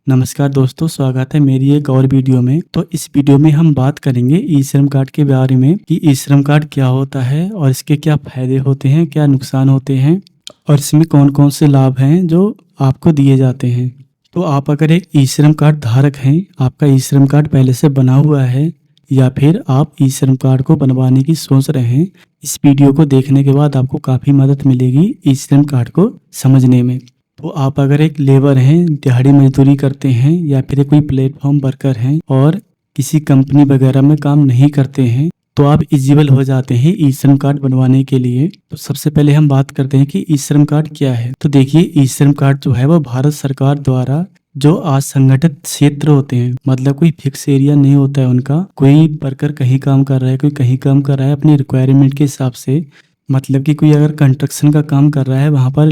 नमस्कार दोस्तों, स्वागत है मेरी एक और वीडियो में। तो इस वीडियो में हम बात करेंगे ई श्रम कार्ड के बारे में कि ई श्रम कार्ड क्या होता है और इसके क्या फायदे होते हैं, क्या नुकसान होते हैं और इसमें कौन कौन से लाभ हैं जो आपको दिए जाते हैं। तो आप अगर एक ई श्रम कार्ड धारक हैं, आपका ई श्रम कार्ड पहले से बना हुआ है या फिर आप ई श्रम कार्ड को बनवाने की सोच रहे हैं, इस वीडियो को देखने के बाद आपको काफ़ी मदद मिलेगी ई श्रम कार्ड को समझने में। तो आप अगर एक लेबर हैं, दिहाड़ी मजदूरी करते हैं या फिर कोई प्लेटफॉर्म वर्कर हैं और किसी कंपनी वगैरह में काम नहीं करते हैं, तो आप एलिजिबल हो जाते हैं ई श्रम कार्ड बनवाने के लिए। तो सबसे पहले हम बात करते हैं कि ई श्रम कार्ड क्या है। तो देखिए, ई श्रम कार्ड जो है वो भारत सरकार द्वारा जो असंगठित क्षेत्र होते हैं, मतलब कोई फिक्स एरिया नहीं होता है उनका, कोई वर्कर कहीं काम कर रहा है, कोई कहीं काम कर रहा है अपनी रिक्वायरमेंट के हिसाब से। मतलब कि कोई अगर कंस्ट्रक्शन का काम कर रहा है, वहाँ पर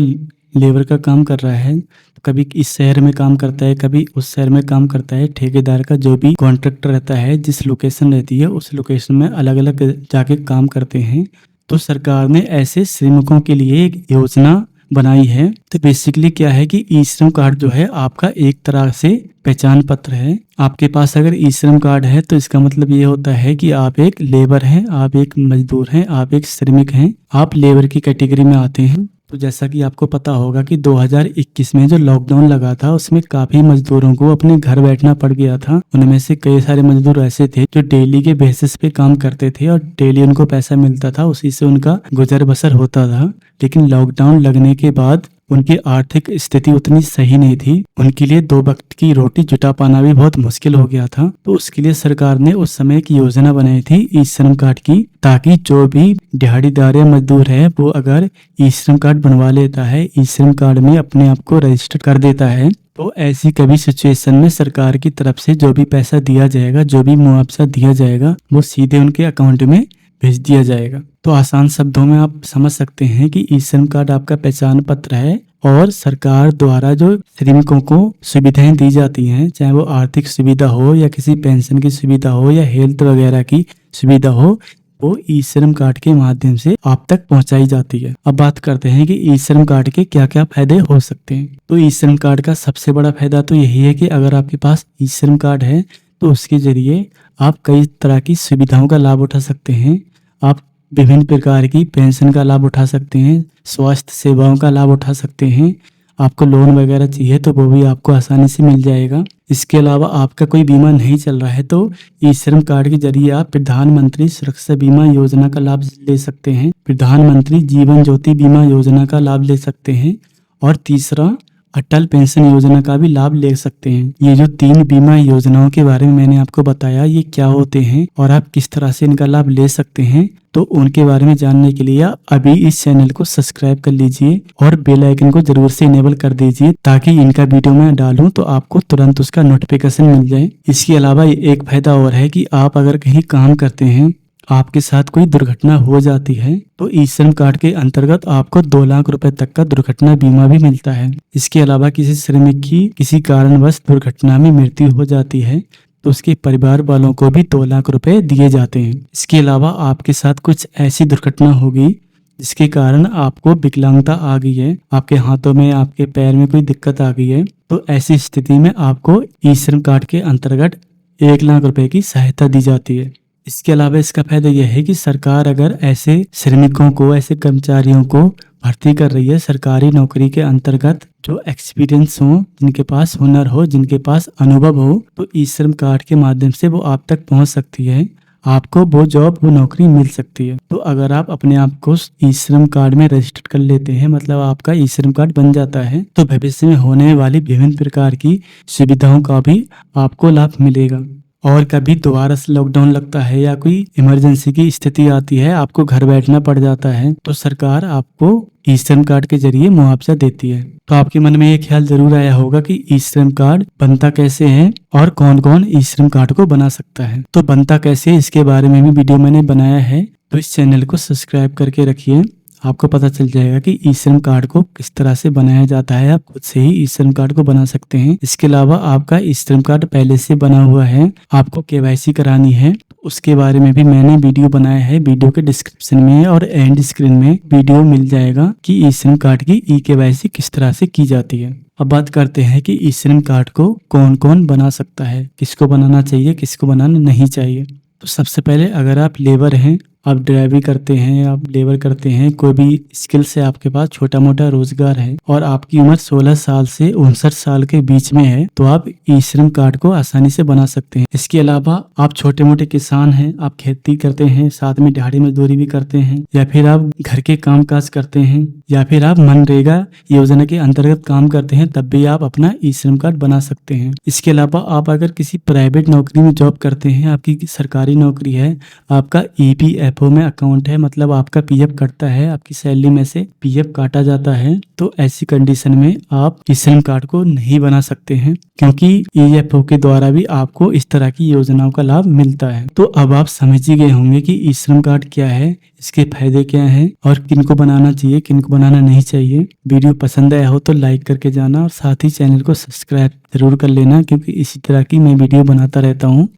लेबर का काम कर रहा है, कभी इस शहर में काम करता है, कभी उस शहर में काम करता है। ठेकेदार का जो भी कॉन्ट्रैक्टर रहता है, जिस लोकेशन रहती है उस लोकेशन में अलग अलग जाके काम करते हैं। तो सरकार ने ऐसे श्रमिकों के लिए एक योजना बनाई है। तो बेसिकली क्या है कि ई श्रम कार्ड जो है आपका एक तरह से पहचान पत्र है। आपके पास अगर ई श्रम कार्ड है तो इसका मतलब ये होता है कि आप एक लेबर हैं, आप एक मजदूर हैं, आप एक श्रमिक हैं, आप लेबर की कैटेगरी में आते हैं। तो जैसा कि आपको पता होगा कि 2021 में जो लॉकडाउन लगा था उसमें काफी मजदूरों को अपने घर बैठना पड़ गया था। उनमें से कई सारे मजदूर ऐसे थे जो डेली के बेसिस पे काम करते थे और डेली उनको पैसा मिलता था, उसी से उनका गुजर बसर होता था। लेकिन लॉकडाउन लगने के बाद उनकी आर्थिक स्थिति उतनी सही नहीं थी, उनके लिए 2 वक्त की रोटी जुटा पाना भी बहुत मुश्किल हो गया था। तो उसके लिए सरकार ने उस समय एक योजना बनाई थी ई श्रम कार्ड की, ताकि जो भी दिहाड़ीदार या मजदूर है वो अगर ई श्रम कार्ड बनवा लेता है, ई श्रम कार्ड में अपने आप को रजिस्टर कर देता है, तो ऐसी कभी सिचुएशन में सरकार की तरफ से जो भी पैसा दिया जाएगा, जो भी मुआवजा दिया जाएगा, वो सीधे उनके अकाउंट में भेज दिया जाएगा। तो आसान शब्दों में आप समझ सकते हैं कि ई श्रम कार्ड आपका पहचान पत्र है और सरकार द्वारा जो श्रमिकों को सुविधाएं दी जाती हैं, चाहे वो आर्थिक सुविधा हो या किसी पेंशन की सुविधा हो या हेल्थ वगैरह की सुविधा हो, वो ई श्रम कार्ड के माध्यम से आप तक पहुंचाई जाती है। अब बात करते हैं कि ई श्रम कार्ड के क्या क्या फायदे हो सकते हैं। तो ई श्रम कार्ड का सबसे बड़ा फायदा तो यही है कि अगर आपके पास ई श्रम कार्ड है तो उसके जरिए आप कई तरह की सुविधाओं का लाभ उठा सकते हैं। आप विभिन्न प्रकार की पेंशन का लाभ उठा सकते हैं, स्वास्थ्य सेवाओं का लाभ उठा सकते हैं। आपको लोन वगैरह चाहिए तो वो भी आपको आसानी से मिल जाएगा। इसके अलावा आपका कोई बीमा नहीं चल रहा है तो ई श्रम कार्ड के जरिए आप प्रधानमंत्री सुरक्षा बीमा योजना का लाभ ले सकते हैं, प्रधानमंत्री जीवन ज्योति बीमा योजना का लाभ ले सकते हैं और तीसरा अटल पेंशन योजना का भी लाभ ले सकते हैं। ये जो 3 बीमा योजनाओं के बारे में मैंने आपको बताया, ये क्या होते हैं और आप किस तरह से इनका लाभ ले सकते हैं, तो उनके बारे में जानने के लिए आप अभी इस चैनल को सब्सक्राइब कर लीजिए और बेल आइकन को जरूर से इनेबल कर दीजिए, ताकि इनका वीडियो मैं डालूं तो आपको तुरंत उसका नोटिफिकेशन मिल जाए। इसके अलावा एक फायदा और है कि आप अगर कहीं काम करते हैं, आपके साथ कोई दुर्घटना हो जाती है, तो ई श्रम कार्ड के अंतर्गत आपको 2 लाख रुपए तक का दुर्घटना बीमा भी मिलता है। इसके अलावा किसी श्रमिक की किसी कारणवश दुर्घटना में मृत्यु हो जाती है तो उसके परिवार वालों को भी 2 लाख रुपए दिए जाते हैं। इसके अलावा आपके साथ कुछ ऐसी दुर्घटना होगी जिसके कारण आपको विकलांगता आ गई है, आपके हाथों में, आपके पैर में कोई दिक्कत आ गई है, तो ऐसी स्थिति में आपको ई श्रम कार्ड के अंतर्गत 1 लाख रुपए की सहायता दी जाती है। इसके अलावा इसका फायदा यह है कि सरकार अगर ऐसे श्रमिकों को, ऐसे कर्मचारियों को भर्ती कर रही है सरकारी नौकरी के अंतर्गत, जो एक्सपीरियंस हो, जिनके पास हुनर हो, जिनके पास अनुभव हो, तो ई श्रम कार्ड के माध्यम से वो आप तक पहुंच सकती है, आपको वो जॉब, वो नौकरी मिल सकती है। तो अगर आप अपने आप को ई श्रम कार्ड में रजिस्टर कर लेते हैं, मतलब आपका ई श्रम कार्ड बन जाता है, तो भविष्य में होने वाली विभिन्न प्रकार की सुविधाओं का भी आपको लाभ मिलेगा। और कभी दोबारा से लॉकडाउन लगता है या कोई इमरजेंसी की स्थिति आती है, आपको घर बैठना पड़ जाता है, तो सरकार आपको ई श्रम कार्ड के जरिए मुआवजा देती है। तो आपके मन में ये ख्याल जरूर आया होगा कि ई श्रम कार्ड बनता कैसे है और कौन कौन ई श्रम कार्ड को बना सकता है। तो बनता कैसे, इसके बारे में भी वीडियो मैंने बनाया है, तो इस चैनल को सब्सक्राइब करके रखिए। आपको पता चल जाएगा कि ई श्रम कार्ड को किस तरह से बनाया जाता है। आप खुद से ही ई श्रम कार्ड को बना सकते हैं। इसके अलावा आपका ई श्रम कार्ड पहले से बना हुआ है, आपको केवाईसी करानी है, उसके बारे में भी मैंने वीडियो बनाया है। वीडियो के डिस्क्रिप्शन में और एंड स्क्रीन में वीडियो मिल जाएगा कि ई श्रम कार्ड की ई केवाईसी किस तरह से की जाती है। अब बात करते हैं कि ई श्रम कार्ड को कौन कौन बना सकता है, किसको बनाना चाहिए, किसको बनाना नहीं चाहिए। तो सबसे पहले अगर आप लेबर हैं, आप ड्राइविंग करते हैं, आप लेबर करते हैं, कोई भी स्किल से आपके पास छोटा मोटा रोजगार है और आपकी उम्र 16 साल से 59 साल के बीच में है, तो आप ई श्रम कार्ड को आसानी से बना सकते हैं। इसके अलावा आप छोटे मोटे किसान हैं, आप खेती करते हैं, साथ में दिहाड़ी मजदूरी भी करते हैं, या फिर आप घर के काम काज करते हैं, या फिर आप मनरेगा योजना के अंतर्गत काम करते हैं, तब भी आप अपना ई श्रम कार्ड बना सकते हैं। इसके अलावा आप अगर किसी प्राइवेट नौकरी में जॉब करते हैं, आपकी सरकारी नौकरी है, आपका EPFO में अकाउंट है, मतलब आपका PF कटता है, आपकी सैलरी में से PF काटा जाता है, तो ऐसी कंडीशन में आप ई श्रम कार्ड को नहीं बना सकते हैं, क्योंकि EFO के द्वारा भी आपको इस तरह की योजनाओं का लाभ मिलता है। तो अब आप समझ ही गए होंगे कि ई श्रम कार्ड क्या है, इसके फायदे क्या हैं और किनको बनाना चाहिए, किनको बनाना नहीं चाहिए। वीडियो पसंद आया हो तो लाइक करके जाना और साथ ही चैनल को सब्सक्राइब जरूर कर लेना, क्योंकि इसी तरह की मैं वीडियो बनाता रहता हूँ।